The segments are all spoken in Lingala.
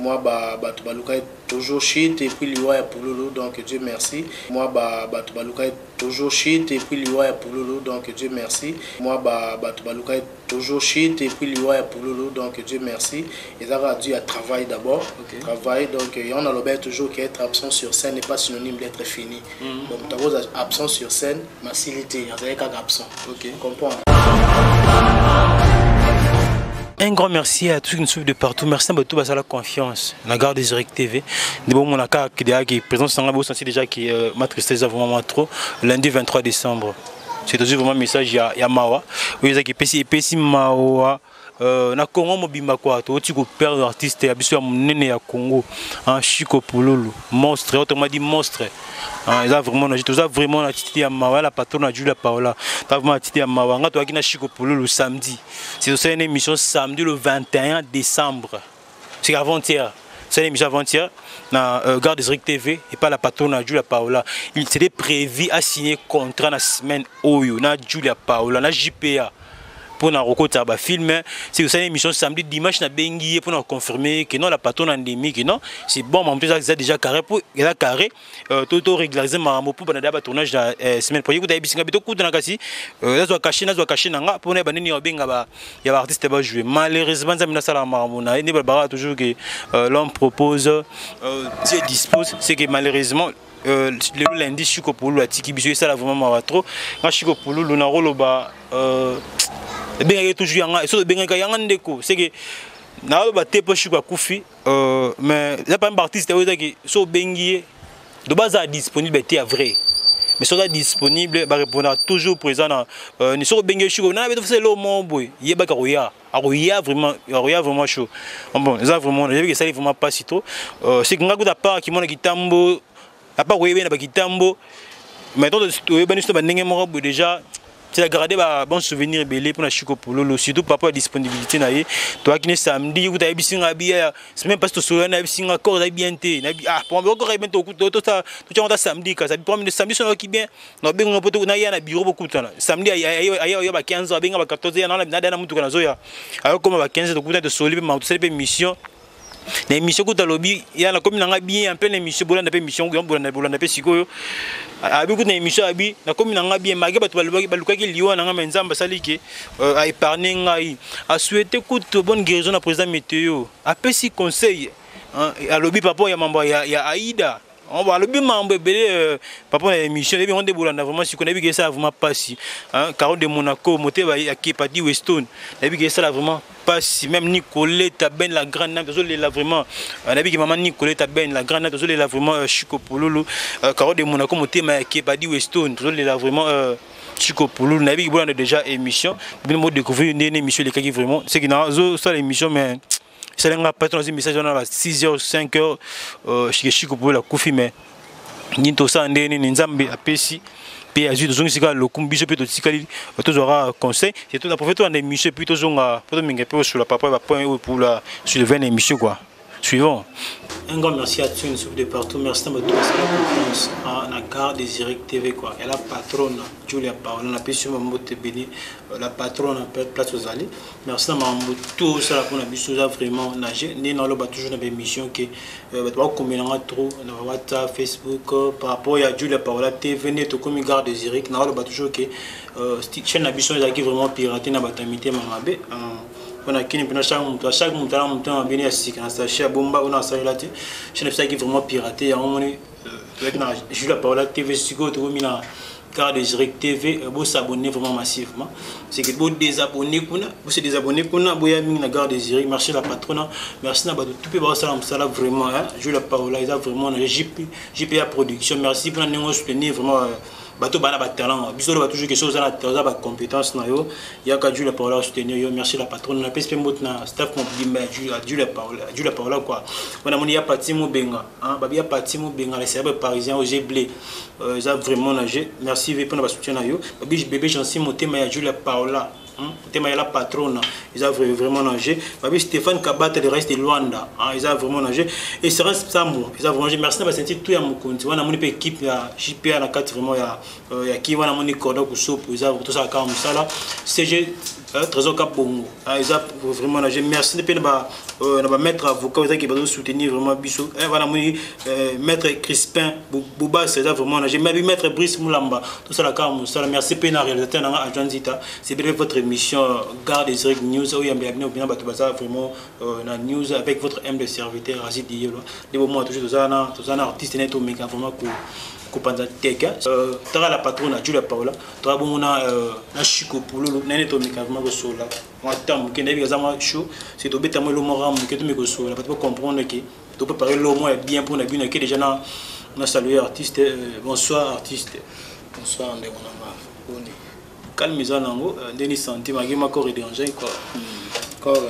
Moi, tu baluka toujours shit et puis liwa ya pululu, donc Dieu merci. Moi, tu baluka toujours shit et puis liwa ya pululu, donc Dieu merci. Moi, tu baluka toujours shit et puis liwa ya pululu, donc Dieu merci. Et ça va dû à travail d'abord. Okay. Travail, donc on a l'objet toujours qu'être absent sur scène n'est pas synonyme d'être fini. Donc, tu as absent sur scène, facilité, il y a absent. Ok. Comprends. Un grand merci à tous ceux qui nous suivent de partout. Merci à beaucoup pour la confiance. La garde des Zurich TV. De bon, mon accord qui est présent, c'est un senti déjà qui ma tristesse vraiment trop. Lundi 23 décembre. C'est toujours vraiment un message il y a Mawa. Oui, il y a Pessi Mawa. Na Congo mobimba quoi to ti ko perdre artiste ya biso ya monene ya Congo en Chico Pululu monstre autrement dit monstre ils a vraiment na tout ça vraiment na titi ya Mawa la patronne Julia Paola ta vraiment titi ya Mawa nga to akina Chico Pululu samedi c'est aussi une émission samedi le 21 décembre c'est avant-hier. C'est une émission avant-hier na Garde des Zurich TV et pas la patronne Julia Paola. Il s'était prévu à signer contrat la semaine Oyo na Julia Paola na JPA. Pour nous recruter un film, c'est aussi une émission samedi dimanche na bengi pour nous confirmer que non la patronne endémique non c'est bon mais en plus ça déjà carré pour il a carré tout régulariser maman pour pendant le tournage la semaine prochaine vous avez bisinga bito coup na kasi là doit cacher nanga pour ne pas ni benga ba il y a artiste va jouer malheureusement ça mina sala maman na ni ba toujours que l'homme propose Dieu dispose c'est que malheureusement le lundi Chico Pululu a tiki biso ça la vraiment trop quand Chico Pululu na rolo ba benga toujours yanga et so benga yanga ndeko c'est que na ba te poche kwa kufi mais là pas un artiste qui so bengi de base disponible était vrai mais soit disponible ba répondre toujours présent na ni so bengi chiko na ba faire le mon boy yeba ka roya vraiment chaud bon ça vraiment j'ai vu que ça vraiment pas si trop c'est que ngakuta part qui mona kitambo a pas royer na ba kitambo maintenant to yeba ni so ba ndenge moko déjà. Tu as gardé un bon souvenir belé pour la Chico Pululu, surtout par rapport à la disponibilité. Toi qui es samedi, tu as bien, c'est même parce que tu as encore bien été. Ah, pour moi, encore bien, tu as samedi, ça pour moi, samedi, c'est qui bien. Non, bien, on peut aller à bureau beaucoup de temps. Samedi, il y a 15 ans, 14 ans, il y a alors, comme à 15 ans, tu as de solides, tu as une mission. L'émission que tu as lobby, il y a la commune bien en pleine émission, bolanda pe mission, bolanda pe sikoyo. A beaucoup d'émissions abi, la commune bien malgré ba baluka ki liwa na nzamba sali ke a épargner ngai, a souhaiter toute bonne guérison à président météo. A pesi conseil a lobby papa ya mambo ya Aïda. On va le bien membre belé papa l'émission et bien on débolanda vraiment si connait que ça vraiment pas si Carole de Monaco moté ba qui parti Weston et bien que ça vraiment pas si même Nicolette Ben la grande nana désolé là vraiment on a vu que maman Nicolette Ben la grande nana désolé là vraiment Chico Pululu Carole de Monaco moté ma qui parti Weston désolé là vraiment Chico Pululu on a vu que bon déjà émission bien moi découvrir une émission les qui vraiment c'est qui dans ça l'émission mais c'est un patron de message à 6h 5h chez Chico Pululu la Koufi mais ni tout ça ndeni nzambe apesi pe azu tozongi sika lokumbi so pe totikali tozora conseil c'est tout la profite en émission puis tozonga pour minga pe sur la papa va point pour la sur le 20 émission quoi suivant. Un grand merci à tous ceux qui nous suivent de partout. Merci à tous la confiance à la garde des Zurich TV quoi. Et la patronne Julia Paola, on a pu sur Mambote Béni, la patronne a place aux allées. Merci à Mambote tout ça pour la biso vraiment nager. Né dans le bas toujours dans l'émission que toi comme il en a trop dans WhatsApp, Facebook par rapport à Julia Paola TV né to comme garde des Zurich. Dans le bas toujours que chaîne la biso qui vraiment piraté na batamité mamabe. On a qui ne chaque montant bien assis quand ça chez bomba on a ça là tu je ne sais qui vraiment piraté on est avec Julia Paola TV Sigo to mina car des Zurich TV vous s'abonner vraiment massivement c'est que vous désabonner kuna vous se désabonner kuna boya mina garde des Zurich merci la patronne merci na ba tout peut ça là vraiment Julia Paola ils a vraiment JPA production merci pour nous soutenir vraiment bateau bana ba talent biso ba toujours quelque chose na toza ba compétence na yo ya ka Julia Paola soutenir yo merci la patronne na PSP mot na staff mon bimba Julia Paola quoi on a moni ya parti mo benga ba ya parti mo benga les serveurs parisiens au Géblé ils a vraiment nagé merci pour na soutien na yo bébé Jancy motema ya Julia Paola tema ya la patronne ils a vraiment nagé babi Stéphane Kabata le reste de Luanda ils a vraiment nagé et ça reste ça moi ils a vraiment nagé merci na ba sentir tout ya mukonzi wana moni pe équipe ya JPA na 4 vraiment ya qui wana moni cordo ku sopo ils a tout ça comme ça là CG Trésor Kabongo. Vraiment, merci de maître avocat qui va soutenir vraiment Bissot. Voilà, maître Crispin Bouba, c'est vraiment. J'ai même maître Brice Moulamba. Tout ça, merci Pena, réalisateur à John Zita. C'est bien votre émission Garde des News. Où il y a vraiment la news avec votre humble serviteur Razid Dielo. Des moments toujours tous un artiste net au méga vraiment Kupanda Teka. Tara la patronne Julia Paola. Tara bon na Chico Poulo. Nene to méga vraiment sola. On attend que n'avez pas chaud. C'est au bêta moi le moral que tu me sola. Pas comprendre que tu peux parler le mot est bien pour la bune que déjà on a salué artiste. Bonsoir artiste. Bonsoir Andé Monama. Calme-toi nango. Denis Santé ma corps est dérangé quoi. Corps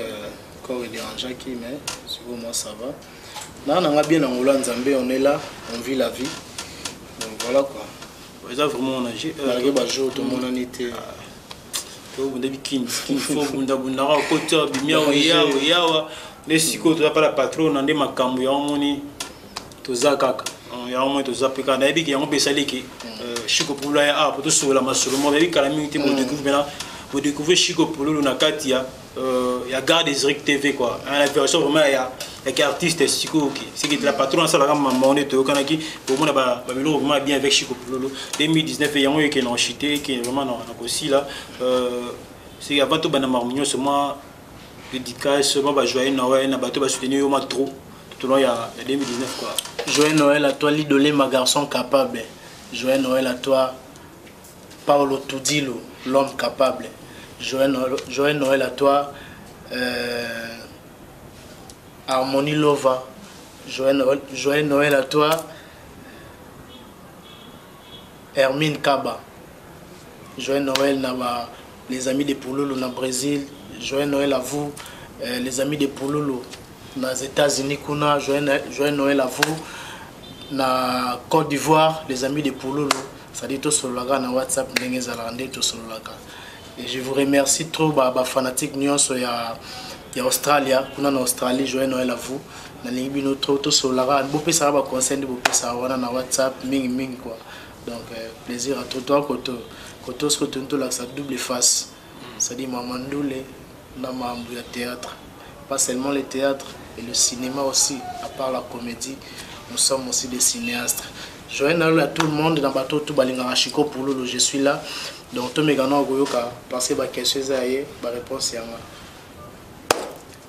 est dérangé qui mais sur moi ça va. Là on a bien en Hollande Zambé, on est là, on vit la vie. Donc voilà quoi. Ça vraiment on a j'ai malgré ba jour tout le monde en était to bunda bikin faut bunda côté bimia yawa les siko to pas la patronne ande makambo ya moni to zakaka ya moni to zapika na biki ya ngo besaliki Chico Poulo ya pour to sola masolo mo bi kala minute mo découvrir vous découvrez Chico Poulo na katia ya Garde des TV quoi la version vraiment ya artiste Chico qui c'est que la patronne ça la maman on est au Kanaki pour moi ba vraiment bien avec Chico Poulo 2019 il y a un qui est chité qui est vraiment dans aussi là c'est avant tout bana marmignon c'est moi dédicace moi ba joyeux Noël na bateau ba soutenir au trop tout long il y a 2019 quoi. Joyeux Noël à toi l'idolé ma garçon capable. Joyeux Noël à toi Paolo Tudilo l'homme capable. Joyeux Noël à toi Harmonie Lova. Joyeux Noël à toi Hermine Kaba. Joyeux Noël à les amis de Pouloulou dans le Brésil. Joyeux Noël à vous les amis de Pouloulou dans les États-Unis. Joyeux Noël à vous dans Côte d'Ivoire, les amis de Pouloulou. Ça dit tout sur le WhatsApp, tout sur le et je vous remercie trop, fanatique Nyon, il y a Australie, en Australie, joyeux Noël à vous. Dans les bino trop sur la rade, beaucoup ça va concerne beaucoup ça va dans WhatsApp, ming quoi. Donc plaisir à tout toi, koto ce que tu là, ça double face. Ça dit mamandoule, dans ma théâtre, pas seulement le théâtre et le cinéma aussi, à part la comédie, nous sommes aussi des cinéastes. Joyeux Noël à tout le monde dans bateau tout balinga Chico Poulo, je suis là. Donc tous mes gars goyoka parce que ba question ça y est, ba réponse y a moi.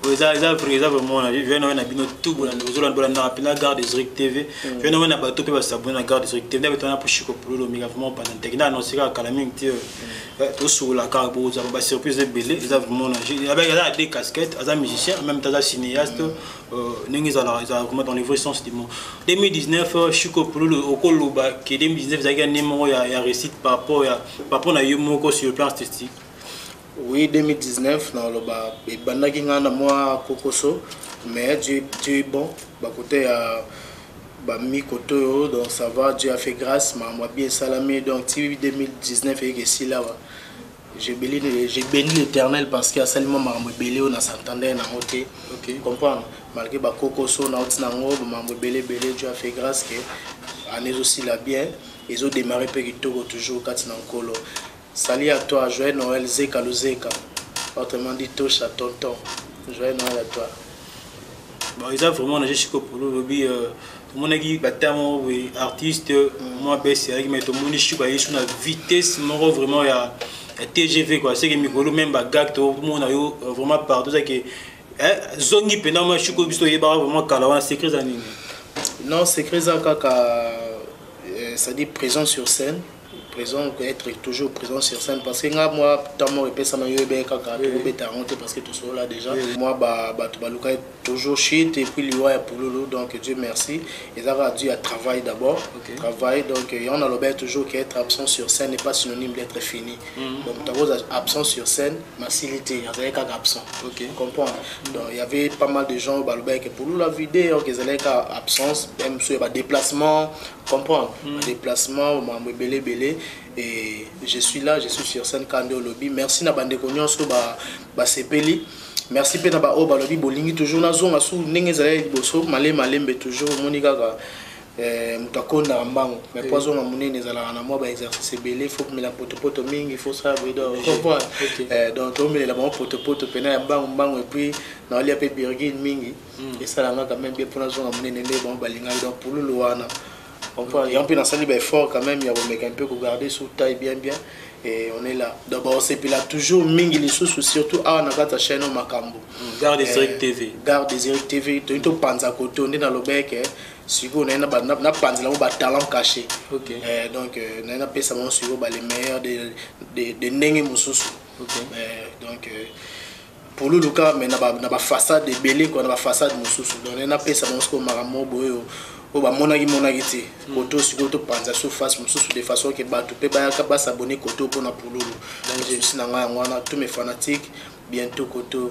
Oui, ça vraiment je viens na bino tout bola ndozola bola na pina Garde des TV. Je viens na bateau pe ba s'abonner na Garde des TV. D'habitude on a pour Chico Poulo mais vraiment pas d'intégrer annoncé ka kalaming tout sur la carbo ça va surprise belé, ça vraiment avec des casquettes, as musicien, même tas cinéaste ningi za vraiment dans les vrais sens du mot. 2019 Chico Poulo au Koloba qui 2019 ça gagné numéro ya récite par rapport na yomoko sur le plan artistique. Oui, 2019, dans le bas, il y a moi Kokoso, mais Dieu est bon. Côté mi côté donc ça va, Dieu a fait grâce, m'a bien salamé. Donc 2019 et ici là, j'ai béni l'Éternel parce qu'il y a seulement m'a béli on a s'entendait na côté. OK. Comprendre. Malgré ba Kokoso na autre nango, m'a béli Dieu a fait grâce que année aussi là bien. Ils ont démarré Pekito toujours quand ils n'ont salut à toi, joyeux Noël, Zeka Luzeka. Autrement dit, touche à tonton. Joyeux Noël à toi. Bon, ils ont vraiment nagé Chico Poulo, tout le monde a dit, artiste, moi, c'est mais tout le monde est sur la vitesse, vraiment, il y a TGV, quoi. C'est que Mikolo, même Bagak, tout le monde a vraiment partout. C'est que, Zongi, pendant moi, Chico Bisto, il y a vraiment Kalawan, secret à Nini. Non, secret à Kaka, ça dit présent sur scène. Être toujours présent sur scène parce que moi dans mon répète ça m'a eu parce que tout ça là déjà moi est toujours shit et puis lui Poulo donc Dieu merci et ça a dû à travail d'abord travail donc on a le toujours qu'être absent sur scène n'est pas synonyme d'être fini donc d'abord absent sur scène facilité il y avait absent comprends donc il y avait pas mal de gens que pour la vidéo qu'ils allaient absence même sur le déplacement comprendre déplacement belé et je suis là, je suis sur scène Kando Lobby. Merci na bande konyon so ba sepeli. Merci pe na ba lobby bolingi toujours na zonga sou ndenge zala boso malembe toujours monika mutakonda mbango mais poison na munene ezalaka na mwa ba exercice ebele il faut kumela potopoto mingi il faut ça brido comprendre donc tomelela bango potopoto pena ya mbango et puis na olia pe birgin mingi esalanga quand même bien mpona zonga munene nde bango balingaki donc pululu wana comprendre et en plus na sali ba effort quand même ya komeka un peu kogarder sous taille bien et on est là d'abord on s'épile toujours mingi les sous surtout à na kata chaîne au makambo Garde Desirect TV Garde Desirect TV to panza koto nde na lobeke siko na na panzela ba talent caché donc na pesa mon siko ba les meilleurs de ndenge mususu donc pour le cas mais na ba façade de belé quoi na ba façade mususu donc na pesa mon siko maramo boyo o ba monaki te koto siko to panza surface mususu de façon que ba to pe ba ka ba s'abonner koto pour na pululu donc je suis na ngwana tous mes fanatiques bientôt koto.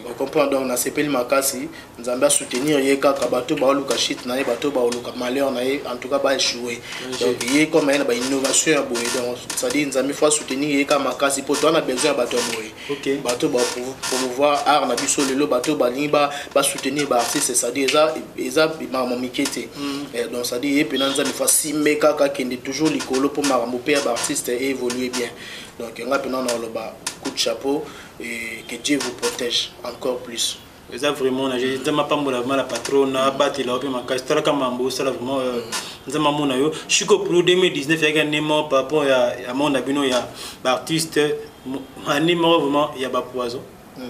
On comprend donc na sepeli makasi nzambe a soutenir ye kaka bato ba luka shit na ye bato ba luka malheur na ye en tout cas ba échouer donc ye comme une ba innovation ya boye donc ça dit nzambe faut soutenir ye kaka makasi pour toi on a besoin bato boye bato ba promouvoir art na biso lelo bato ba lingi ba soutenir ba artiste ça dit eza ma mikete donc ça dit ye pena nzambe faut simbe kaka kende toujours likolo pour marambo pe ba artiste évoluer bien donc nga pena na loba coup de chapeau et que Dieu vous protège encore plus. Ça vraiment, j'ai dit ma femme la patronne a battu la opé ma castre comme mambo ça vraiment ça m'a mon ayo je suis que pour 2019 il y a gagné mon papa il y a mon abino il y a artiste animaux vraiment il y a pas poison il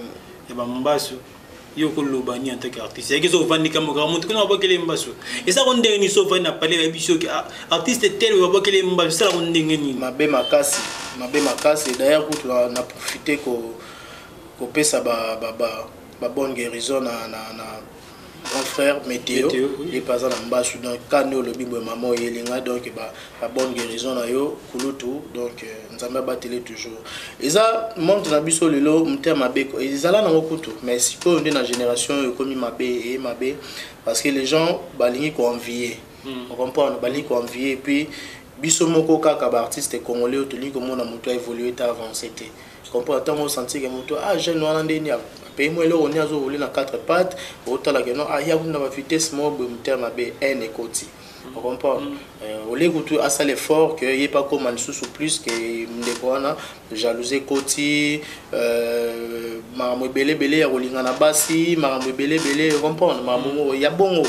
y a pas mbasso yo ko lobani en tant qu'artiste il y a que ça vandi comme grand que non pas que les mbasso et ça on dernier so va na parler avec biso artiste tel on pas que les mbasso ça on ndengeni mabe makasi d'ailleurs pour na profiter ko pesa ba bonne guérison na grand frère Météo et pas en mbasu donc quand nous le bibo maman yelinga donc ba bonne guérison na yo kulutu donc nzamba batele toujours et ça monte na biso lelo mter mabe ko ezala na okutu mais si ko ndé na génération comme mabe parce que les gens balingi ko envier on comprend balingi ko envier et puis biso moko kaka ba artiste congolais toli ko mona muto évoluer ta avancé té comprends tant on sentit que muto jeune wana ndeni pays moi on est rouler na quatre pattes autant la que non ya kuna ba vitesse mo mter mabe n ekoti on comprend au lieu que à ça l'effort que y pas comme sous plus que ndekwana jalousie koti marambo belé ya kolinga na basi marambo belé comprendre marambo ya bongo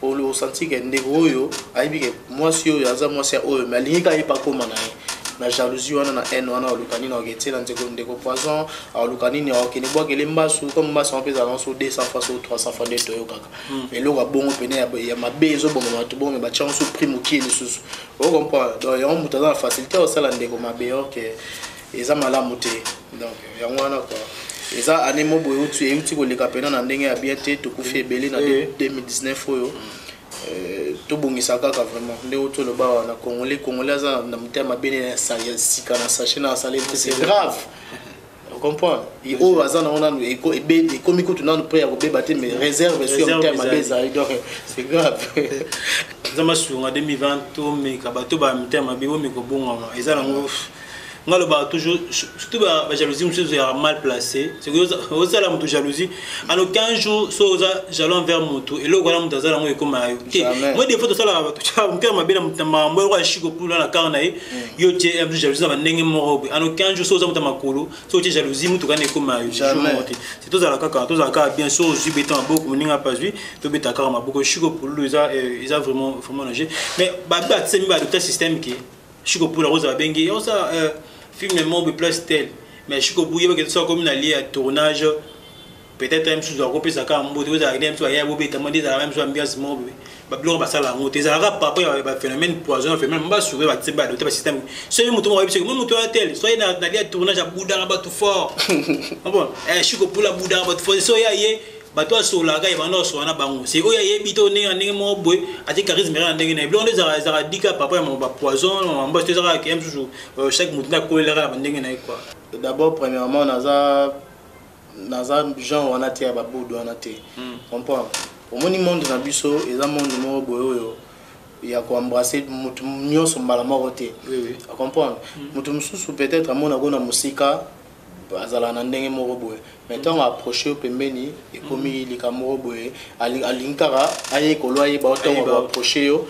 au senti que ndeko yo aibi que moi si yo yaza moi c'est o mais linga y pas comme na jalousie wana na haine wana olukani na oketela ndeko poison olukani ni okeni bwa kele mbasu comme mbasu on peut aller sur 200 fois sur 300 fois de toyo kaka mais lo bongo pene ya mabezo bongo matu bongo ba chanso primo ki ni susu on comprend donc on muta dans la facilité au sala ndeko mabeyo que eza malamu te donc ya wana quoi eza anemo boyo uti ko leka pena na ndenge ya bien te to kufi ebele na 2019 oyo tout bon ça vraiment les autres le bas na congolais na mutema bene na sika na sachet na salé c'est grave on comprend et au azana on a et comme écoute on a prêt à battre mais réserve sur mutema beza donc c'est grave zama sur en 2020 mais kabato ba mutema bibo mi ko bonga ezala ngalo ba toujours surtout ba jalousie monsieur est mal placé c'est que ça la moto jalousie en aucun jour so za jalon vers moto et le voilà moto za la ngo comme moi des fois ça la mutema mabela mutama mbo kwa shiko pula na kana yo tie un jalousie ba ndenge morobe en aucun jour so za mutama kolo so tie jalousie mutu kana comme c'est tout ça la kaka tout ça ka bien sûr je béton beaucoup ninga pas lui to beta ka ma beaucoup shiko pulu ils a vraiment nager mais ba c'est mi ba le système qui shiko pula rosa bengi ça film membre place tel mais je suis bouillé que ça comme une alliée à tournage peut-être même sous un repère ça quand on vous a même soit hier vous demandez la même chose ambiance mon bébé babylon va ça la monter ça va pas phénomène poison phénomène pas sur va tirer le système c'est un moto c'est moi moto tel soit dans alliée à tournage à Bouddha ba tout fort bon je suis pour la Bouddha ba tout fort soit hier bato asolaka ebanda oswana bango c'est oyo yebi to ndenge mo boy ati charisme ra ndenge na blonde za dika papa ya ba poison mbo te za ka toujours chaque mutu na kolera ndenge na quoi d'abord premièrement naza Jean wana te ba bodo wana te comprends au monde na biso eza monde mo boy oyo ya ko embrasser mutu nyonso mbala moko te comprendre mutu mususu peut-être amona gona musika azala na ndenge moko boye mais ntango approché pembeni ekomi likamoko boye alinkaka aye kolo ayeba ntango baapproché yo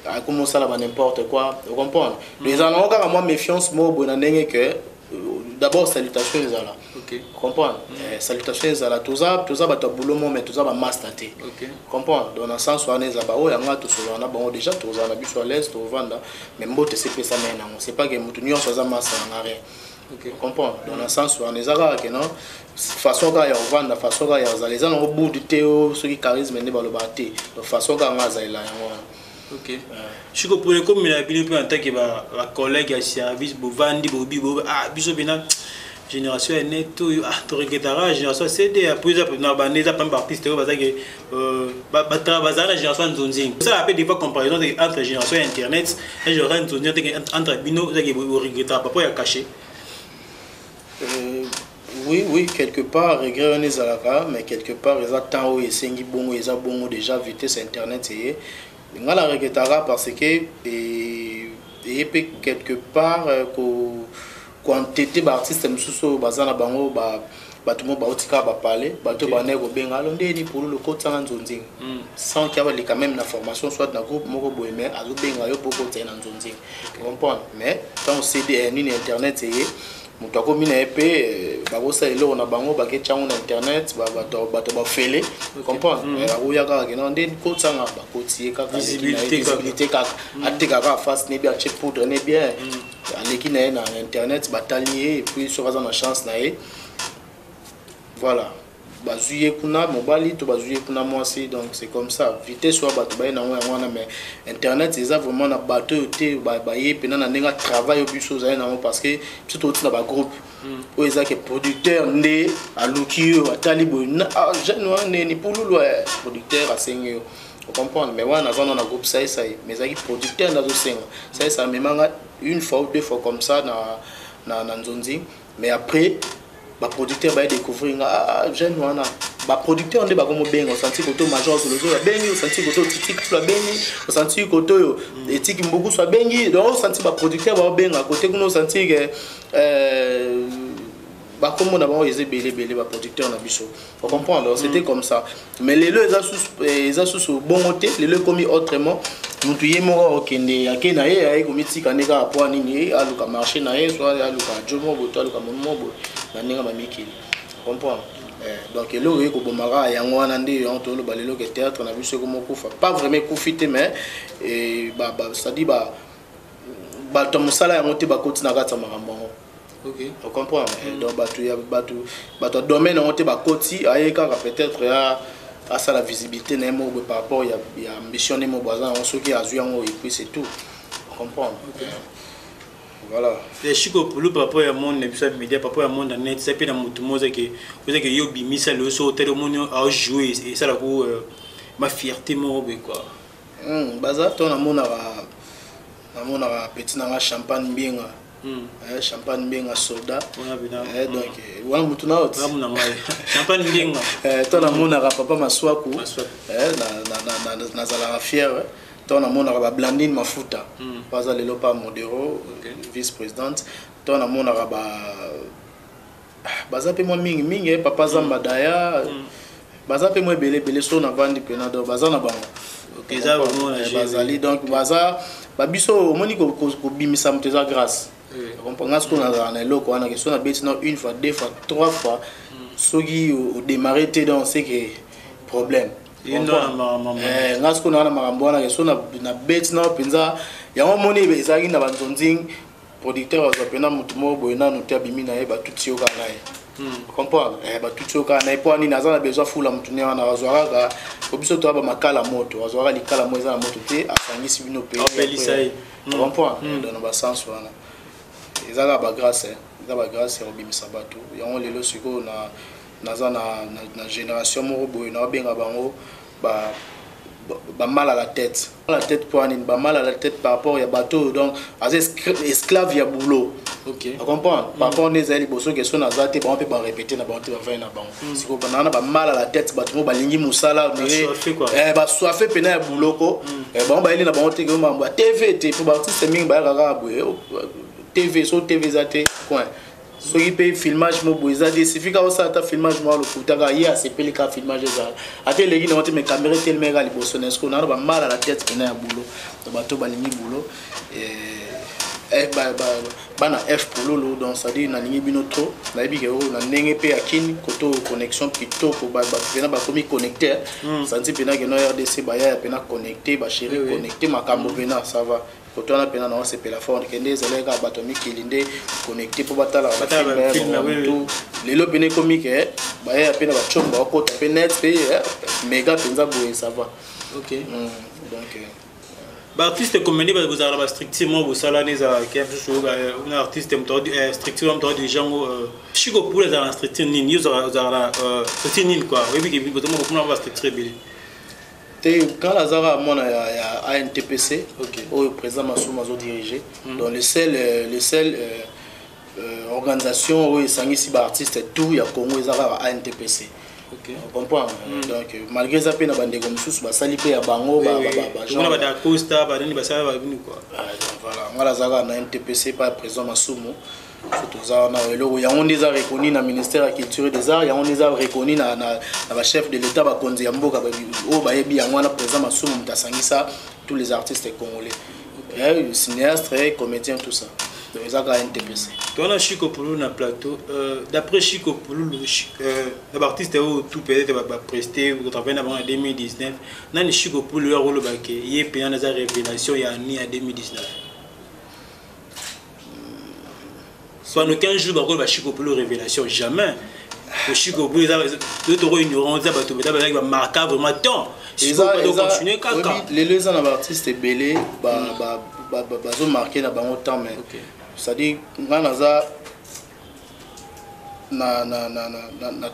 akomi osala ba n'importe quoi ocomprendre ezala nango kaka mwa méfiance moko boye na ndenge ke d'abord salutation ezala comprendre salutation ezala toza bato ya bulomo mais toza bamaster te comprendre donc na sens wana eza baoyo yanga tosolola na bango déjà tozala na biso à l'aise tovanda mais mbote sepesama ye nango c'est pas ke motu nyonso aza master nanga rien comprendre dans le sens où on est à que non façon quand il y a vendre façon quand il y a les gens au bout du théo ceux qui charisme n'est pas le bâti de façon quand on a là ok je suis pour comme il a bien peu en tant que la collègue à service bovandi bobi ah biso bina génération net tout ah tu regarderas génération CD après ça na baneza pas artiste parce que bazana génération nzonzing ça appelle des fois comparaison entre génération internet et genre nzonzing entre bino ça qui regarder papa il a caché. Oui, quelque part, regret on est à la mais quelque part, ils attendent où ils sont bon, ils ont bon déjà vitesse internet et on la regrettera parce que et quelque part quantité d'artistes mususu bazana bango tout le monde ba parler bato ba nego benga londe ni pour le côté sans nzonzing sans qu'il y ait quand même la formation soit dans groupe moko boy mais azo benga yo pour côté dans nzonzing comprendre mais quand CD ni internet et mutu akomi na epe bakosalela na bango baketiango na internet bato bafele comprendre bakoya kaka kena nde kotsanga bakotie kaka visibilité kaka atekaka face ne bien atie poudre ne bien aleki na ye na internet batali ye et puis soki aza na chance na ye voilà bazuye kuna mobali to bazuye kuna mwasi donc c'est comme ça vitesse soit bato baye nango yango wana mais internet eza vraiment na bato te baye pena na ndenge travail au biso zaye nango parce que biso toti na bagroupe oyo eza ke producteur nde aluki yo atali boye jeune wana ni pululu producteur asengi yo comprendre mais wana naza na groupe saisai mais ezalaki producteur nazosenga saisa amemanga une fois ou deux fois comme ça na nzonzi mais après ba producteur ba découvrir jeune wana ba producteur nde ba komo benga o senti koto major sur le zo ya bengi o senti koto titik sur la bengi o senti koto yo etiki mboku sur bengi donc o senti ba producteur ba benga côté kuno senti que ba komo na ba yeze belé ba producteur na biso faut comprendre c'était comme ça mais les deux eza sous bon côté les deux commis autrement mutu ye moko okende akena ye ay komitika ndeka apo nini aluka marché na ye soit aluka jomo boto aluka momo na ninga mamikili comprendre donc lo ye ko bomara yango wana ndi on to lo balelo ke théâtre na biso ko mokufa pas vraiment kufite mais ça dit ba to musala yango te ba kotina kata makambo ok on comprend donc batu domaine on te ba koti ayeka peut-être ya à ça la visibilité n'est pas par rapport il y a ambition n'est pas on ceux qui a joué en haut et puis c'est tout comprendre voilà les chico pour le papa ya monde ne bisa média papa ya monde net c'est puis dans mutu moza que vous que yo bimisa le so tel monde a joué et ça la ko ma fierté mo quoi baza to na mona petit na champagne bien champagne bien soda donc wana mutu na ot champagne bien to na mona papa maswaku na zala fier to na mona ba blandine mafuta pas lelo pa modero vice présidente to na mona baza pe mo mingi papa zamba daya baza pe mo belé so na vandi pena do baza na bango OK ça vraiment bazali donc baza babiso moni ko bimisa muteza grâce on pense qu'on a un eloko on a question na bête une fois deux fois trois fois soki au démarrer te dans c'est que problème ngas ko na makambo na question na bête na penza ya moni ezaki na banzonzing producteur wa pena mutu mo boyena no te bimi na ye ba tuti yo kana ye comprendre ba tuti yo kana ye po ni nazana besoin fula mutu ne wana wazwaka ko biso to ba makala moto wazwaka likala mo ezana moto te afangisi bino pe comprendre dans ba sens wana ezala ba grâce ya obimisa bato yango lelo siko naza na génération moko boye na benga bango ba mal à la tête pour ani ba mal à la tête par rapport ya bato donc as esclave ya boulot OK tu comprends par rapport les ali boso question na zate ba on peut pas répéter na ba on va faire na bango siko banana ba mal à la tête bato mo balingi musala ba soifé pena ya boulot ko ba on ba ile na ba on te ko TV te pour ba artiste mingi ba kaka boye TV so TV zate coin Ce qui paye filmage, il suffit que ça ta filmage, moi, le coup, il y a ces pellicans filmage. À tel les gens, mes caméras, tel méga, les bossons, est-ce qu'on a mal à la tête qui n'a boulot, le bateau, balini boulot. Bana F pour lolo, donc ça dit, on a ligne binotro, on a dit que on a n'engagé pas à kin, koto connexion plutôt que bien bah comme connecté, ça dit bien que nos RDC bah y a bien connecté, bah chéri connecté, ma cambo bien ça va. Quand on a bien non c'est la forme que les élèves à batomi qui l'indé connecté pour battre la film les lots bien comique bah y a bien bah chom bah côté bien net méga penza boué ça va. Ok. Donc bah artiste comme ni vous avez strictement vous salanes à quelque chose un artiste strictement de gens chico pour les strictement ni vous avez ni quoi oui que vous avez beaucoup de strictement quand la Zara mon a ANTPC au président Massoum a dirigé donc le seul organisation où il s'agit si artiste tout il y a Congo Zara ANTPC. On comprend. Donc malgré ça peine bande comme sous ba salipe ya bango genre ba Costa ba ni ba ça ba venu quoi. Voilà, moi la Zara na NTPC par président Massoum. Surtout ça na elo ya on déjà reconnu na ministère de la culture et des arts, ya on déjà reconnu na chef de l'état ba konzi ya mboka ba o ba yebi ya na président Massoum mutasangisa tous les artistes congolais. Cinéastes, comédiens tout ça. Donc ça a NTPC. Toi na Chico Poulou na plateau d'après Chico Poulou l'artiste tout peut-être va prester vous travaillez avant 2019. Na Chico Poulou ya rôle ba ke yé payant na révélation ya ni en 2019. Pendant 15 jours, il y a Chico Poulou révélation. Jamais. Le Chico Poulou, il ignorant, il va marquer vraiment tant. Les artistes belés, ils ont marqué dans le temps. C'est-à-dire, on a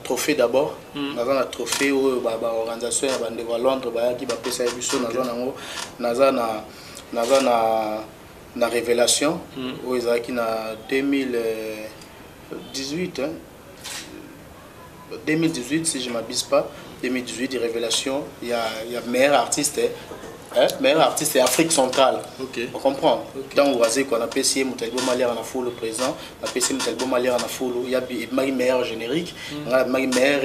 trophée d'abord. On a trophée où l'organisation de Londres qui va passer la révélation où ils ont qui na 2018 2018 si je ne m'abuse pas 2018 révélation il y a meilleur artiste Afrique centrale. On comprend. Dans Oazé qu'on a passé Moutalbo Malier en a foule le présent, on a passé Moutalbo Malier en a foule, il y a meilleur générique, on a meilleure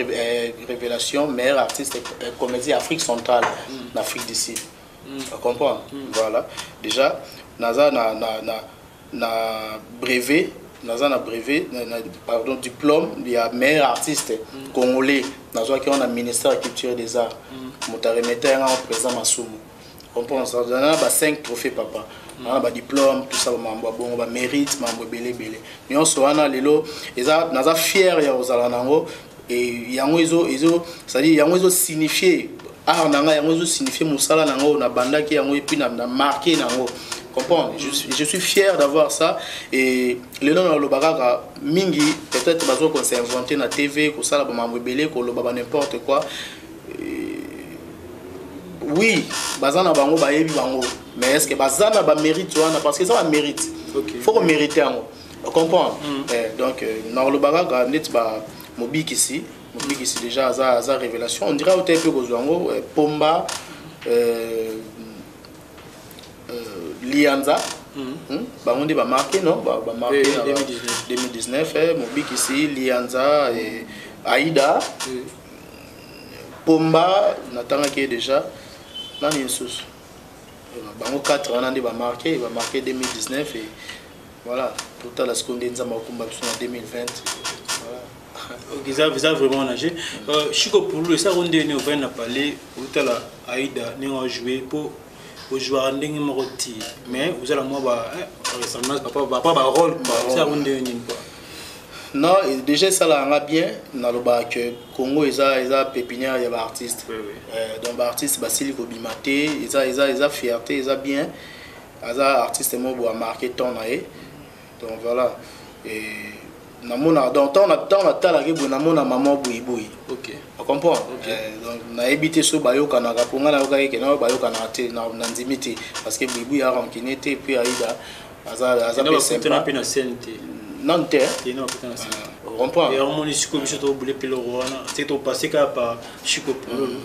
révélation, meilleur artiste comédie Afrique centrale, en Afrique d'ici. On comprend. Voilà. Déjà Naza na brevet, pardon, diplôme, il y a meilleur artiste congolais, Naza qui est dans le ministère de la Culture et des Arts. Moutaremeté en président Massoum. On pense ça, on a 5 trophées papa. On a diplôme, tout ça, on a mérite, on a belé. Mais on se voit dans les lots, ils sont fiers de Ozalanango et ils ont signifié. Ah, on a signifié Moussala Nango, on a bandaki, on a marqué Nango. Comprends? Je suis fier d'avoir ça. Et le nom de l'Obaraga, Mingi, peut-être qu'on s'est inventé dans la TV, qu'on s'est rebellé, qu'on l'a n'importe quoi. Oui, Bazana Bango, Bayebi Bango. Mais est-ce que Bazana mérite? Parce que ça va mérite. Il faut qu'on mérite. On comprend? Donc, dans l'Obaraga, net Mobik ici. Ici déjà à révélation on dirait au peu Gozwango Pomba Lianza on dit marqué non marqué 2019 Mobik ici Lianza et Aïda Pomba n'attend qui est déjà dans une source 4 ans on va marqué 2019 et voilà total la seconde en 2020. Ils ont vraiment nagé. Chico Poulou, ça on a parlé, Aïda, nous avons joué pour jouer en ligne morti. Mais vous allez moi, récemment, papa, rôle, ça on non, déjà ça l'a bien, dans le bas que Congo, ils ont pépinière, il y a des artistes. Donc, les artistes, Basile Bobimate, ils ont fierté, ils ont bien. Les artistes, ils ont marqué ton aïe. Donc voilà. Dans on a maman bouiboui. On comprend. Donc on a évité ce bayo kanaka pour nga na bayo kanate na nzimiti parce que bouiboui a rankiné et puis Aïda aza sympa. Non te. On comprend. Et on Chico biso boulé pelo wana. C'est au passé ka par Chico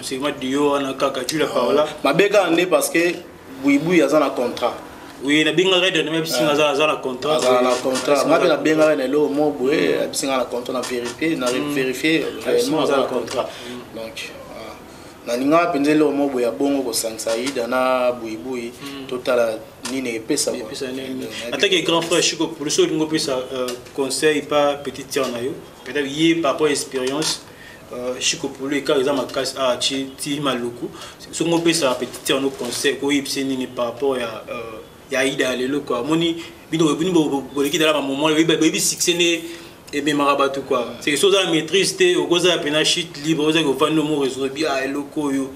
c'est moi dio na kaka tu la parole. Mabeka ande parce que bouiboui aza na contrat. Oui, na binga red na bisinga za la contrat. Za la contrat. Ma na binga na lo mo boé bisinga la contrat na vérifier réellement za la contrat. Donc na ninga penze lo mo boya bongo ko sangisa ida na buibui total nini pesa quoi. Attaque grand frère Chico pour le seul ngo pesa conseil pas petit tir na yo. Peut-être y par rapport à expérience Chico pour le cas ils ont ma casse à ti maluku. Ce ngo pesa petit tir no conseil ko yipse nini par rapport à ya ida lelo quoi moni bino boleki dans la moment baby succès et bien marabatu quoi c'est que chose à maîtrise té au cause à pena shit libre aux que fan no mo réseau bien eloko yo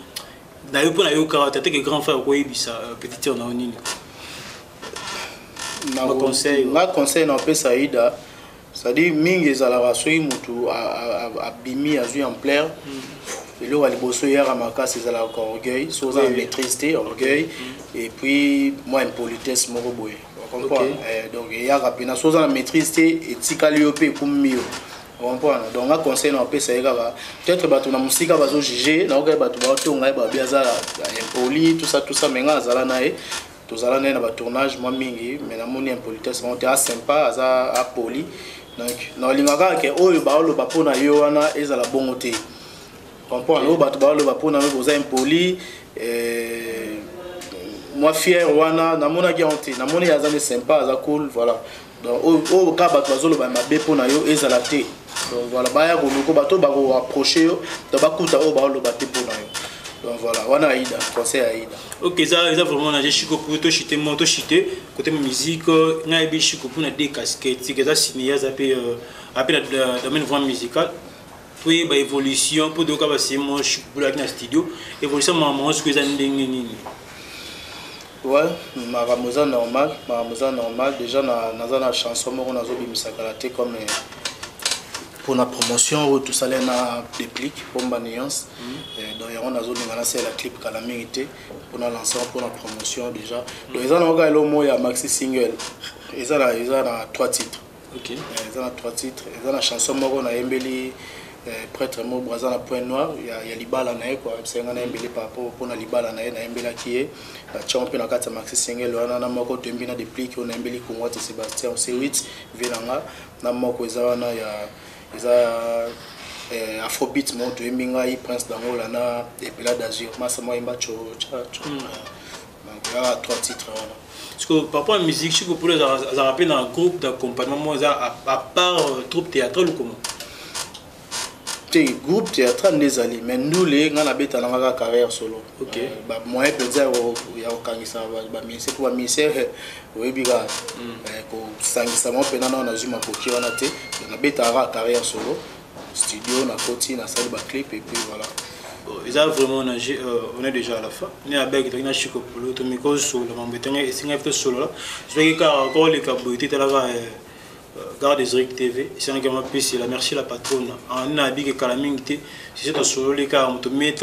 na yo pour na yo caractère que grand frère ko yebisa petit tir na onini ma conseil na pesa ida c'est-à-dire mingi ezalaka soki mutu abimi azwi ampleur eloko liboso yaka makasi ezalaka orgueil so oza na maîtrise te orgueil et puis moi impolitesse moko boye comprendre donc yaka pena so oza na maîtrise te etikali yo mpe ekumi yo comprendre donc nga conseil na opesa ye kaka peut-être bato na mosika bazojuge naokai bato baotonga ye babi aza impoli tout ça mais nga azala na ye tozala na ye na batournage mwa mingi mais namoni impolitesse moko te asympa aza apoli donc nalingaka ke oyo baoloba mpona yo wana ezala bongo te comprendre oyo bato baoloba mpona yo boza impoli moi fier wana namonaki yango te namoni aza ne sympa aza cool voilà donc oyo ka bato bazoloba mabe mpona yo ezala te donc voilà baya koloko bato bakoapproche yo donc bakuta oyo baoloba te mpona yo donc voilà wana aida conseil aida ok ça vraiment na Chico pour to chiter mon to chiter côté musique ngai bi Chico pour na des casquettes que ça cinéaste après le domaine vraiment musical puis ba évolution pour donc ba c'est moi pour la studio évolution maman ce que ça ndenge nini. Ouais, Maramosa normal déjà dans la chanson moko nazo bimisaka la te comme pour la promotion tout ça na déplique pour ma nuance donc on nazo ngana c'est la clip kala mérité pour la lancer pour la promotion déjà donc ils ont ga lo mo ya maxi single ils ont 3 titres. OK, ils ont 3 titres, ils ont la chanson moko na yembeli prêtre mo braza na point noir ya libala na ye quoi senga na yembeli par rapport pour na libala na ye na yembela qui est la champion na kata maxi single wana na moko tembi na déplique on yembeli Kongo te Sébastien C8 venanga na moko ezana ya eza afrobeat mo to yembinga i prince d'Angola na epela d'azur masa mo yemba cho donc il y a 3 titres wana. Parce que par rapport à la musique je peux les rappeler dans un groupe d'accompagnement à part troupe théâtrale ou comment groupe théâtral des alliés mais nous les gars n'habitent dans la carrière solo. OK, bah moi peut-être il y a aucun qui ça va mais c'est pour ministère oui biga ko sangisa mo pena na nazuma poki wana te n'habite dans la carrière solo studio na koti na salle ba clip et puis voilà. Ils ont vraiment nagé on est déjà à la fin ni avec na Chico pour l'autre micro solo m'embêter et singa fait solo là je vais encore les caboité là Garde des Zurich TV, c'est un gamin PC, la merci la patronne. En a big calamité, si c'est un solo les cas, on te met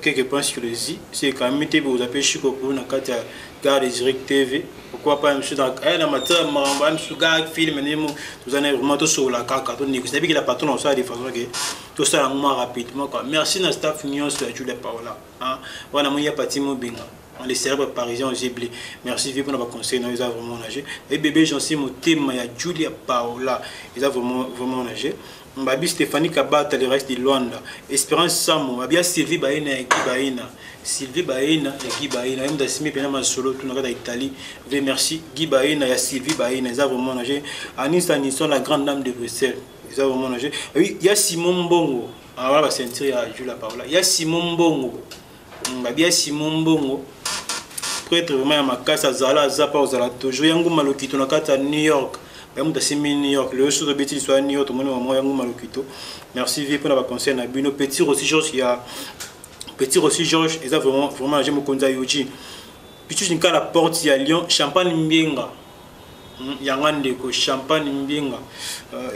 quelques points sur les i. C'est quand même vous appelez Chico pour une carte Garde des Zurich TV. Pourquoi pas monsieur dans la matin, madame Sugar, film, vous en avez vraiment tout sur la carte. Vous savez que la patronne on sait de façon que tout ça là rapidement quoi. Merci à staff Union sur Julia Paola. Voilà, moi il y a pas Timo Binga. Les célèbres parisiens j'ai oublié. Merci Vieux pour notre conseil, nous avons vraiment nagé. Et bébé j'en sais mon thème, il y a Julia Paola, ils ont vraiment nagé. Babi Stéphanie Kabata, le reste de Luanda. Espérance Samo, Babia Sylvie Baïna et Guy Baïna. Sylvie Baïna et Guy Baïna. Même d'Assimi Pénama Solo, tout le monde d'Italie. Merci Guy Baïna et Sylvie Baïna, ils ont vraiment nagé. Anis Anisson, la grande dame de Bruxelles, ils ont vraiment nagé. Oui, il y a Simon Bongo. Alors là, on va sentir Julia Paola. Il y a Simon Bongo. Babia Simon Bongo. Prêtre vraiment ma casa zala zapa zala toujours yango malokito na kata New York même d'Assimi New York le jour de bêtise soit New York tout le monde moi yango malokito merci vie pour la conseil na bino petit aussi Georges il y a petit aussi Georges et ça vraiment j'aime konza yoji puis tu n'as la porte il y a Lyon champagne mbenga yangande ko champagne mbenga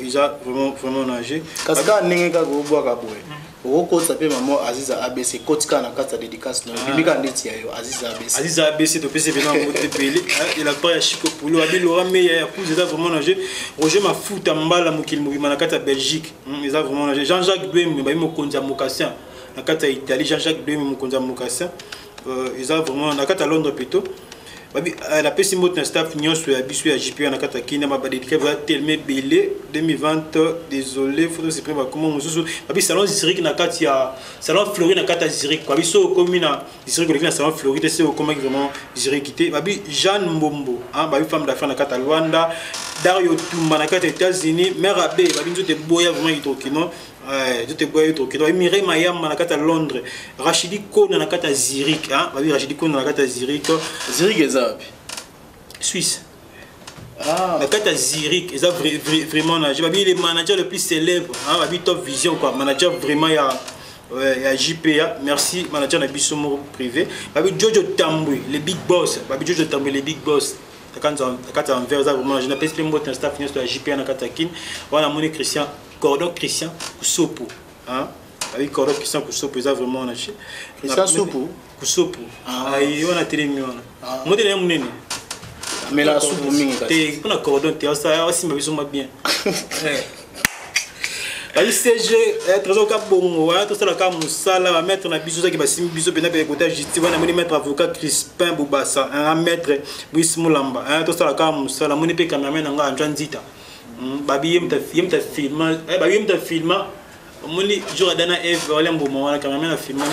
ils a vraiment nagé kaska ninga ko boa ka boy Oko sape maman Aziza ABC kotika na kata dédicace no bimika ndeti ya yo Aziza ABC to pese bena mote pele il a pas ya Chico Polo abi Laurent Meya ya cousin ça vraiment nagé Roger Mafuta mbala mokili mobima na kata Belgique ils a vraiment nagé Jean-Jacques Douem ba mokonza mokassin na kata Italie Jean-Jacques Douem mokonza mokassin ils a vraiment na kata Londres plutôt la PC mot staff nion sur la bisu à JP en akata kina ma badika va tellement belé 2020 désolé faut se prévoir comment mususu babi salon Zurich na kati ya salon Fleury na kata Zurich kwa biso commune Zurich ko na salon Fleury c'est au comment vraiment Zurich quitté babi Jeanne Mbombo hein babi femme d'affaires na kata Luanda Dario Tumba na kata États-Unis mère abbé babi nzote boya vraiment itokino je te bois trop que Mireille Mayam na kata Londres Rachidi Kona na kata Zurich hein babi Rachidi Kona na kata Zurich Zurich Suisse. La carte Zurich, ils ont vraiment les managers les plus célèbres, hein, Top Vision quoi, manager vraiment il y a JPA, merci manager na bisomo privé. Babi Jojo Tambwe, les big boss, Babi Jojo Tambwe les big boss. La carte en vert vraiment, je n'appelle pas le staff sur la JPA na carte Kin. Voilà mon Christian, Cordon Christian Kusopo, hein. Avec Cordon Christian Kusopo, ils ont vraiment acheté. Christian Kusopo, Kusopo. Ah, on a télé mieux. Moi de l'aime mais la soupe pour mingi on a cordon ça aussi mais ils bien ali CG trésor ka bongo tout ça la ka musala va mettre na biso ça qui va sim biso pena pe côté justice on a moni mettre avocat Crispin Boubassa un maître Brice Moulamba tout ça la ka musala moni pe cameraman nga Antoine Zita babi yem ta film babi yem ta film moni jour dana Eve wala mboma wala cameraman na film ni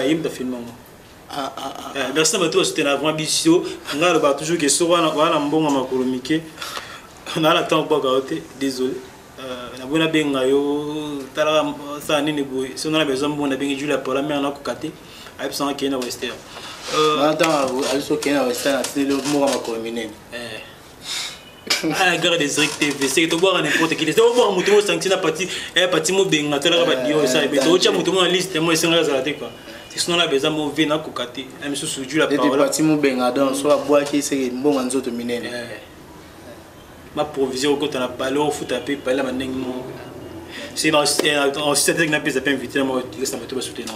yem ta film merci à toi c'était avant bisio on a toujours que sur on a mbongo makolomike on a la temps pas côté désolé na bona benga yo tala ça nini boy si on a besoin bon na benga Julia pour la mère na kokate ai besoin que na western attends also que na western c'est le mot makolomine la gare des Zurich TV c'est que tu vois n'importe qui c'est voir mutumo sanctionné parti mo benga tala ba dio ça et to cha mutumo na liste moi c'est ngala te quoi. Sinon la besoin de venir à côté, même si je la parole. Les petits mots bengadons, soit bois qui c'est bon en autres minés. Ma provision quand on a parlé au foot à paix, pas la manière non. C'est dans cette technique n'a pas été invité moi, ça m'a tout soutenir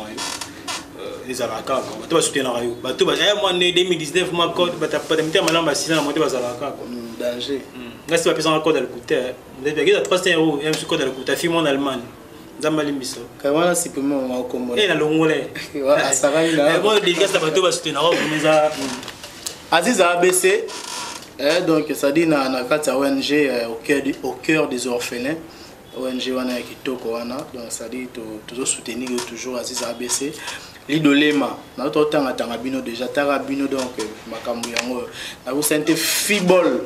les alaka. Tu vas soutenir la radio. Tu vas moi 2019 moi code, bah t'as pas de mettre malin bah sinon moi tu vas alaka. Danger. Là c'est pas besoin de code à l'écouter. Vous avez gagné 300 €, même ce code à l'écouter. Film en Allemagne. Zambalimbisa. Kawana sipimo wa Kombo. Eh na longole. Wa asarani na. Moi dédicace à bateau va soutenir comme Aziz ABC donc ça dit na kata ONG au cœur des orphelins. ONG wana kitoko wana donc ça dit toujours soutenir toujours Aziz ABC. L'idolema na to tanga bino déjà tara bino donc makambu yango na vous sente fibol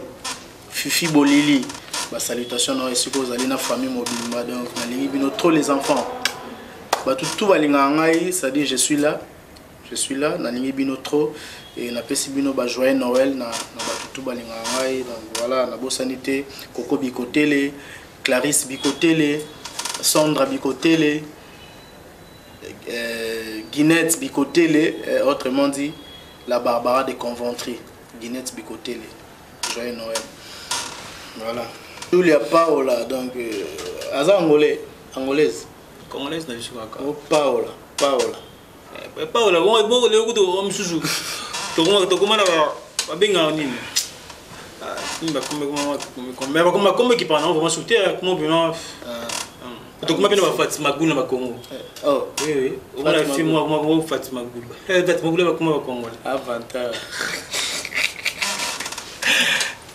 Fifi Bolili. Bah, salutations à ceux qui ont la famille mobile. Donc, trop les enfants. Bah, tout va lingangai, ça dit je suis là. Nalingi bino trop. Et na pesi bino ba joyeux Noël na tout va lingangai. Donc voilà, na bo sanité, Coco Bicotele, Clarisse Bicotele, Sandra Bicotele, Guinette Bicotele, autrement dit la Barbara de Conventry. Guinette Bicotele. Joyeux Noël. Voilà. Julia Paola, donc, angolaise. Congolaise, n'a pas oh, Paola. Paola, bon, le goût de homme sous. Comment on bien nini? Comme qui parle, on va soutenir, comment bien. Donc, ma peine va Fatima Goula ma Congo. Oh, oui. On a fait moi, Fatima Goula. Fatima Goula, comment va Congo? Avantage.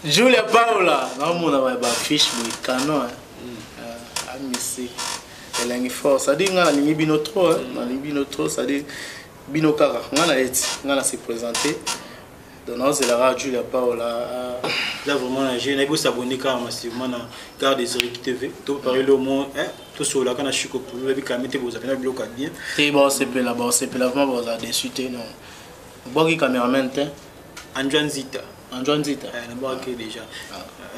Julia Paola, on a une fiche de canon. Amissi. Elle a une force. Ça dit que la ligne binotro, ça dit binokara. On a se présenté. Donc c'est la Julia Paola. Là vraiment, j'ai un s'abonner massivement à Garde des Zurich TV. Tout parler le mot, tout sur la canne à Chico pour le camité vous avez un bloc à bien. C'est bon, c'est peu là-bas, c'est peu là-bas, vous avez déçu, non. Bon, qui caméraman, Antoine Zita. Antoine Zita. Déjà.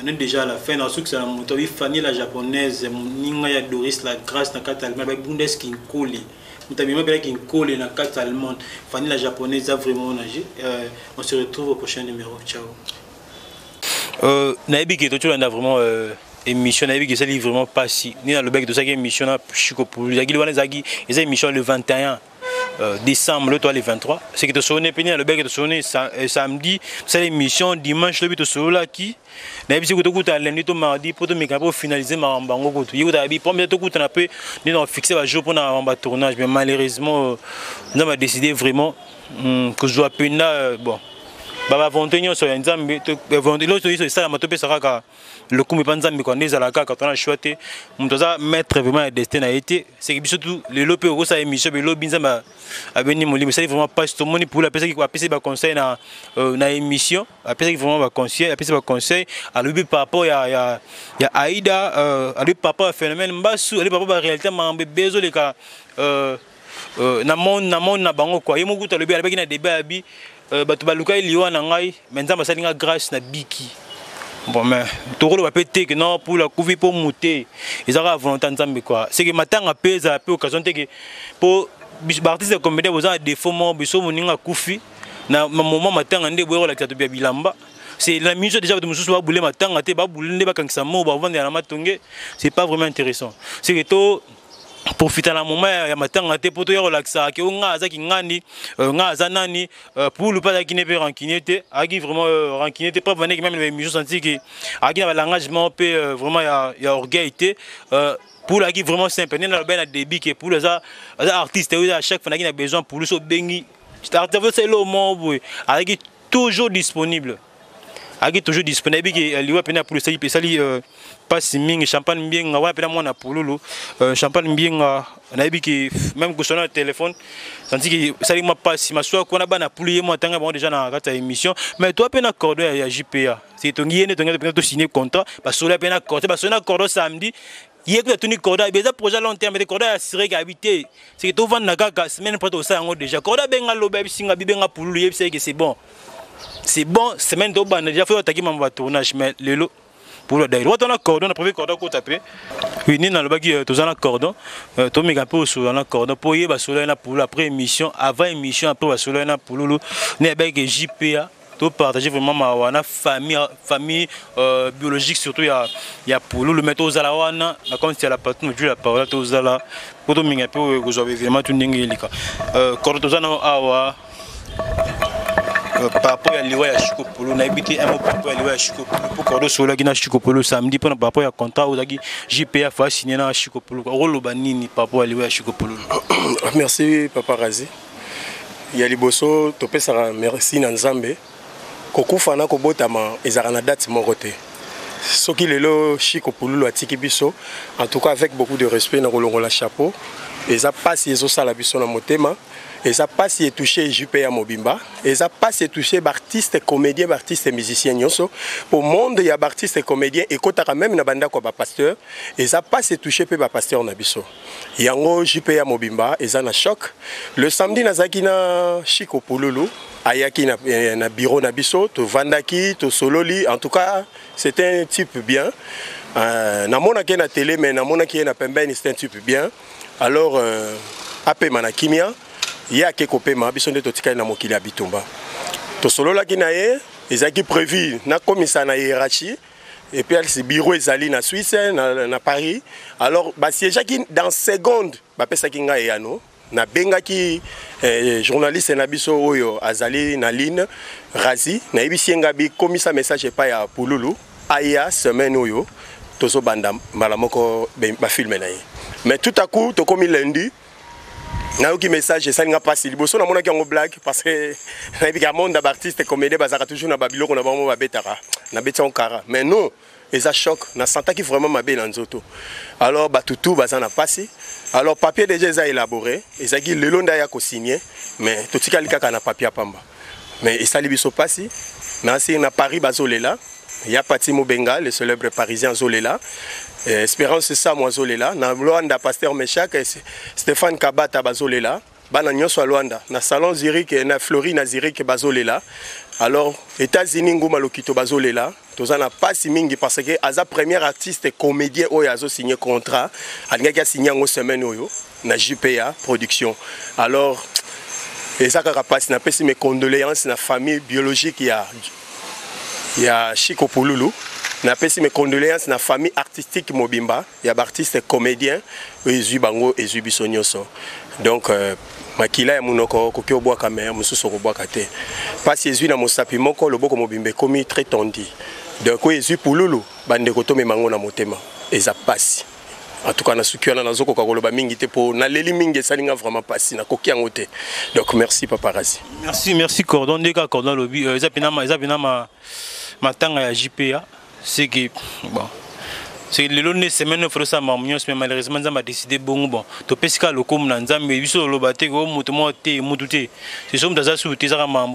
On est déjà à la fin. Dans ce que c'est la moto, Fanny la japonaise, Ninga Doris la grâce na carte allemande, avec Bundes qui colle. Mutabima bela qui colle na carte allemande. Fanny la japonaise a vraiment nagé. On se retrouve au prochain numéro. Ciao. Naibi qui est toujours vraiment émission Naibi qui est vraiment pas si. Ni dans le bec de ça qui est émission na Chico pour Zagi le Zagi, ils ont émission le 21. décembre, le 23. C'est que tu sonnes, le bec de sonner samedi, c'est l'émission, dimanche, le but de sonner là qui. Mais si vous avez lundi, mardi, pour finaliser ma bango, vous avez promis de fixer un jour pour un tournage, mais malheureusement, nous avons décidé vraiment que je dois peine bon. Baba Vontenio sur Nzambe, l'autre ça m'a topé ça le coup me pas Nzambe quand les alaka quand on a choisi, on doit mettre vraiment le destin a été, c'est que surtout les lopé au ça émission, le lobby Nzamba a venu mon livre, c'est vraiment pas tout le monde pour la personne qui va passer ba conseil na émission, la personne qui vraiment va conseil, la personne va conseil, à lui par rapport il y a Aïda, à lui par rapport au phénomène Mbassou, à lui par rapport à la réalité mais besoin les cas na bango quoi, il m'a goûté le bien avec na débat abi batu baluka liwa na ngai menza basalinga grâce na biki bon mais toro va péter que non pour la couver pour monter ils aura volonté nzambe quoi c'est que matanga pesa peu occasion que pour artiste comédien vous avez des faux mots biso moninga kufi na moment matanga ndé boyo la katu bilamba c'est la musique déjà de mususu ba bouler matanga te ba bouler ndé ba kankisa mo ba vendre na matonge c'est pas vraiment intéressant c'est que to profiter à la moment ya matanga te poto ya relaxa ke nga azaki ngani nga azanani pour le pas qui ne peut rankinete agi vraiment rankinete pas venir même les musiques senti que agi na l'engagement peut vraiment ya orgueil pour la qui vraiment simple na le ben débit que pour les artistes à chaque fois qui a besoin pour le so bengi c'est le mot agi toujours disponible agi toujours disponible que liwa pena pour ça il sali pas ming champagne bien nga pena mona pululu champagne bien na biki même que sonner le téléphone senti que sali ma pas ma soa ko na bana puluye mo tanga bon déjà na kata émission mais toi pena cordon ya JPA c'est ton yene to signer contrat parce que pena cordon parce que na cordon samedi hier que tu ni cordon mais ça projet long terme de cordon assuré qu'habiter c'est que tu vends na kaka semaine pour ça déjà cordon benga lobe singa bibenga pululu c'est que c'est bon. C'est bon, semaine de ban déjà fait attaquer mon tournage mais le lot pour le d'ailleurs on a cordon on a prévu cordon qu'on taper oui ni dans le bagi tous en cordon to méga peu sur en cordon pour y ba solo na pour après émission avant émission après ba solo na pour lulu ne ba que JPA to partager vraiment ma famille biologique surtout il y a pour lulu mettre aux ala wana na comme si la patron du la parole aux ala pour to méga peu vous avez vraiment tout n'ingélika cordon tous en awa par rapport à l'Iwa et à Chikopolo, on a habité un mot par rapport à l'Iwa et à Chikopolo. Pour qu'on soit là, Chikopolo samedi, par rapport à contrat, on a dit JPA va signer à Chikopolo. Rolo Banini par rapport à l'Iwa et à Chikopolo. Merci, Papa Razi. Il y a les bossos, topé ça, merci Nanzambe. Koku Fana Kobotama, ils ont date mon côté. Ce qui est là, Chikopolo, à Tikibiso, en tout cas avec beaucoup de respect, dans le chapeau. Ils ont passé les os à la biso dans mon thème. Et ça passe à toucher JPA Mobimba. Et ça passe à toucher artistes, comédiens, artistes et musiciens. Pour le monde, il y a artistes et comédiens. Et quand même na banda quoi pasteur. Et ça passe à toucher pe pasteur Nabiso. Il y a JPA Mobimba. Et ça na choc. Le samedi nazaki na Chiko Pululu. Ayaki na bureau Nabiso. To Vandaki, to Sololi. En tout cas, c'était un type bien. Na mona ki na télé, mais na mona ki na pembeni, c'était un type bien. Alors, apé manakimia. Il y a quelques paiements qui sont totika na mokili abitumba. To solo la kinaye, ezaki prévu na commissaire na hiérarchie et puis ce bureau ezali na Suisse na Paris. Alors ba siège qui dans seconde ba pesa kinga yano na benga ki journaliste na biso oyo azali na ligne Razi na ibisenga bi commissaire message pa ya Pululu aya semaine oyo tozo banda malamoko ba filmer na ye. Mais tout à coup to comme lundi na un message ça n'a pas si liboso na mona ki ngo blague parce que na bika monde d'artistes et comédiens bazaka toujours na babilo ko na bango ba betara na beton kara mais non ils a choc na santa qui vraiment mabe na nzoto alors batutu bazana passé alors papier déjà ils a élaboré ils a dit le londa ya ko signer mais to tika likaka na papier pamba mais et ça libiso passé na si na Paris bazolela il y a Pati Mobenga le célèbre parisien zolela Espérance c'est ça moi zolela na Luanda pasteur Meshak Stéphane Kabata bazolela bana nyonso a Luanda na salon Zurich na Florine na Zurich bazolela alors États-Unis nguma lokito bazolela tozana pasi mingi parce que aza premier artiste et comédien oyo azo signé contrat alingaki a signé en semaine oyo na JPA production alors ezaka kapasi na pesi mes condoléances na famille biologique ya Chiko Pululu na pesi mes condoléances na famille artistique mobimba ya artiste comédien ezui bango ezui biso nyonso donc makila ya munoko koki obwaka me mususu kobwaka te pasi ezui na mosapi moko loboko mobimba komi très tondi donc ezui pululu bande kotome mango na motema eza pasi en tout cas na sukiana nazoko kakoloba mingi te po na leli mingi salinga vraiment pasi na koki yango te donc merci papa Razi merci cordon deka cordon lobi eza pina ma tanga ya JPA c'est que bon c'est le long de semaine faut ça mais malheureusement ça m'a décidé bon to pesika lokom na nzambe biso lobate ko mutumo te mututé c'est somme dans ça sous tes vraiment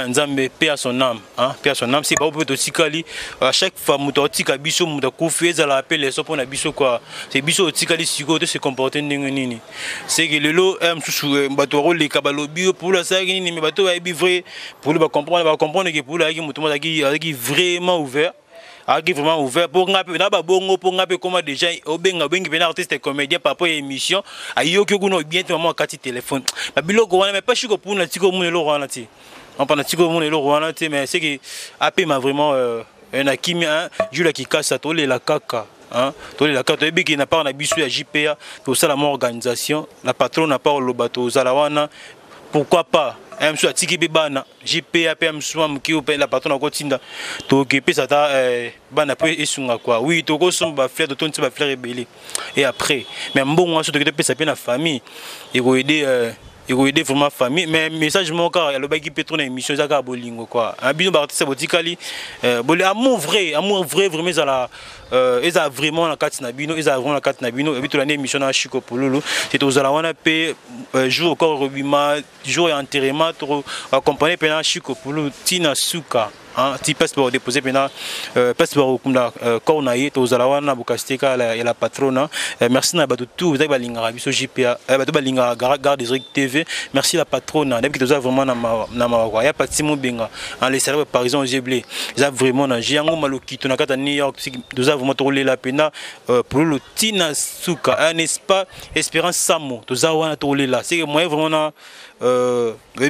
nzambe paix à son âme hein paix à son âme c'est pas peut to tikali à chaque fois muto tika biso muto kufi za la appel so pona biso quoi c'est biso tikali siko te se comporter nini c'est que le lot sous bato role kabalobi pour la ça nini mais bato va vrai pour le comprendre que pour la qui mutumo qui vraiment ouvert qui vraiment ouvert pour ngape na ba bongo pour ngape comment déjà obenga bengi ben artiste comédien papa émission ayo ki kuno bien maman kati téléphone ba biloko wana mais pas chiko pour na tiko mun lo wana ti on pas na tiko mun lo wana ti mais c'est que AP m'a vraiment un akimi hein Jules qui casse ça tolé la kaka hein tolé la kaka ebi qui n'a pas na bisu ya JPA pour ça la organisation la patronne n'a pas le bateau zalawana pourquoi pas monsieur atiki bana JPA PM swam ki open la patron ko tinda to ke pesa ta bana pe esunga quoi oui to ko somba fleur de ton ba fleur rebelle et après mais bon so to ke pesa pe na famille et ko aider vraiment famille mais message mon car le baki petro na émission za ka bolingo quoi un bino artiste botikali boli amour vrai vraiment za la eza vraiment na kati na bino eza vraiment na kati na bino et puis to la émission na Chiko Pululu c'est aux ala wana pe jour encore robima jour enterrement to accompagner pendant Chiko Pululu tina suka hein ti passe pour déposer pendant passe pour kumla cornaye to aux ala wana bukasteka la patrona merci na bato tout vous avez balinga biso JPA bato balinga garde des TV merci la patronne depuis que tu as vraiment na ma ya parti mo benga en les salariés par exemple Jeblé ils a vraiment na jiango maloki to na kata New York nous avons tourné la pena pour le tina suka n'est-ce pas espérance samo to za wana tourné là c'est moi vraiment na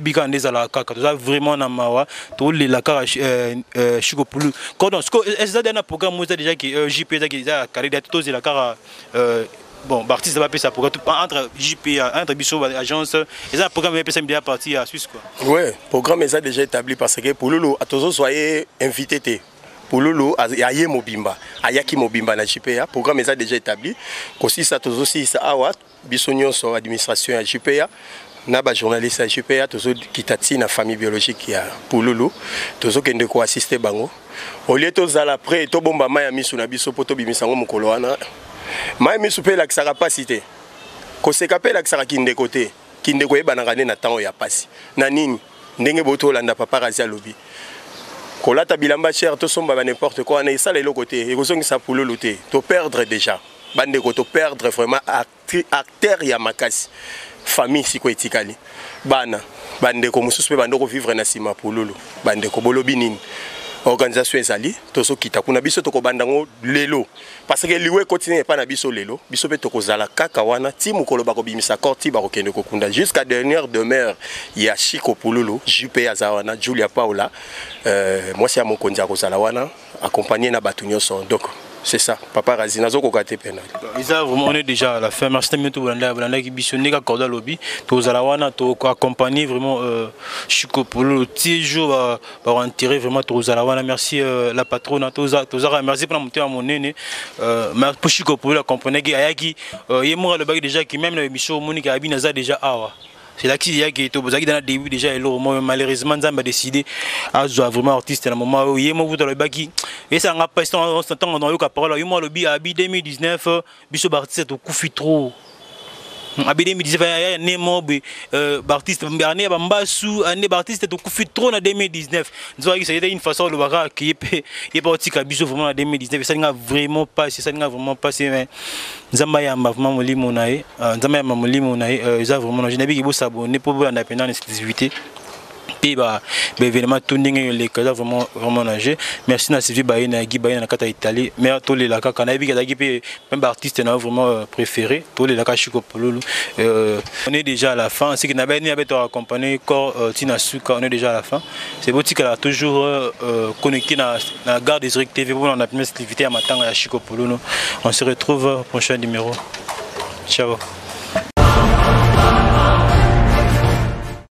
bika ndeza la kaka to za vraiment na mawa tourné la kaka Chiko Pululu quand est-ce que dans un programme moi déjà qui JP qui a carré tous la kaka bon, l'artiste va payer ça pour entre JPA, entre Bissot, agence, et ça, le programme est bien parti à Suisse quoi. Ouais, le programme est déjà établi parce que pour Lolo, à tous soyez invités. Pour Lolo, il y a Mobimba, Ayaki Mobimba na JPA, le programme est déjà établi. Aussi, ça tous aussi, ça a Bissonio sur l'administration à JPA. Naba journaliste à JPA, tous qui t'attendent la famille biologique à pour Lolo, tous qui ont assister bango. Au lieu de tous à l'après, tout bomba maya misu na biso poto bimisango mukoloana. Mai mi soupe la ksara pasité ko se kapé la ksara kinde côté kinde ko yeba na ngane na temps ya pasi na nini ndenge boto landa papa Razi alobi ko lata bilamba cher to somba ba n'importe quoi na ça les côté et ko zongi sa pululu te to perdre déjà bande ko to perdre vraiment acteur ya makasi famille siko etikali bana bande ko mususu pe bande ko vivre na sima pululu bande ko bolobi nini organisation ezali tozo kita kuna biso toko bandango lelo parce que liwe continue pas na biso lelo biso pe toko zala kaka wana ti mukolo bako bimisa korti bako kende ko kunda jusqu'à dernière demeure ya Chiko Pululu JPA zawana Julia Paula moi c'est à mon kondia ko zala wana accompagné na batunyoso donc c'est ça papa Razi nazo ko kate pena isa vraiment on est déjà à la fin merci tellement tout blanda qui bisonné ka corda lobby to zala wana to accompagner vraiment Chiko Pululu ti jour va enterrer vraiment to zala wana merci la patronne to zara merci pour monter à mon nene merci pour Chiko Pululu accompagner qui ayaki yemo le bag déjà qui même le bicho Monica abinaza déjà awa. C'est là qu'il y a qui est dans le début déjà et malheureusement ça m'a décidé à jouer vraiment artiste à un moment où il y a moi dans le baki et ça n'a pas temps dans le cas parole moi le bi à 2019 biso artiste au coup fit trop Abi 2019 ya nemo artiste année bambasu année artiste to kufi trop na 2019 nzoa c'était une façon le baka qui est parti kabiso vraiment en 2019 ça n'a vraiment pas mais nzamba ya vraiment molimo nae nzamba ya molimo nae ça vraiment je n'ai pas s'abonner pour la indépendance exclusivité Et événement tout les cas vraiment nagé. Merci à Sylvie Baye na Guy Baye na kata Italie. Mais tous les laka kanabi kadagi même artiste n'a vraiment préféré tous les laka Chico Pololo. On est déjà à la fin. C'est que n'a pas ni avec accompagné corps Tina Suka, on est déjà à la fin. C'est beau qu'elle a toujours connecté dans la gare des Zurich TV pour on a pu activité à Matanga à Chico Pololo. On se retrouve au prochain numéro. Ciao.